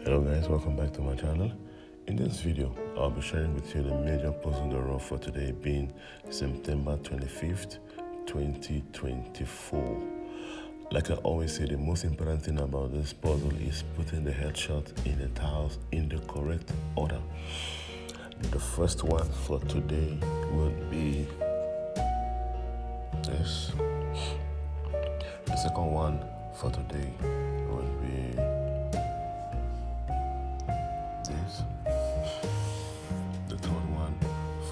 Hello guys, welcome back to my channel. In this video, I'll be sharing with you the major puzzle Durov for today being September 25th, 2024. Like I always say, the most important thing about this puzzle is putting the headshot in the tiles in the correct order. The first one for today would be this. The second one for today would be this. The third one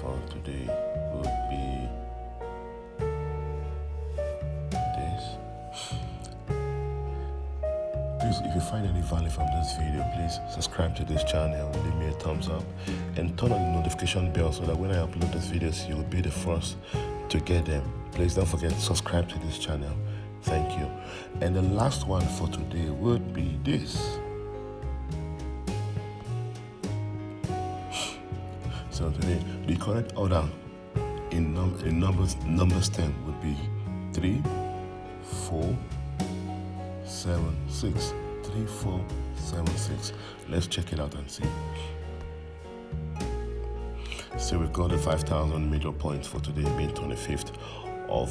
for today would be this. Please, if you find any value from this video, please subscribe to this channel, leave me a thumbs up, and turn on the notification bell so that when I upload these videos, you'll be the first to get them. Please don't forget to subscribe to this channel. Thank you. And the last one for today would be this. So today, the correct order in numbers 10 would be 3, 4, 7, 6. 3, 4, 7, 6. Let's check it out and see. So we got the 5,000 major points for today being 25th of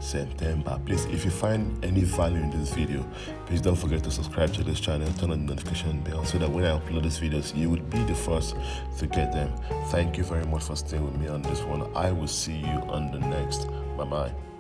September. Please, if you find any value in this video, please don't forget to subscribe to this channel, turn on the notification bell so that when I upload these videos, you would be the first to get them. Thank you very much for staying with me on this one. I will see you on the next. Bye-bye.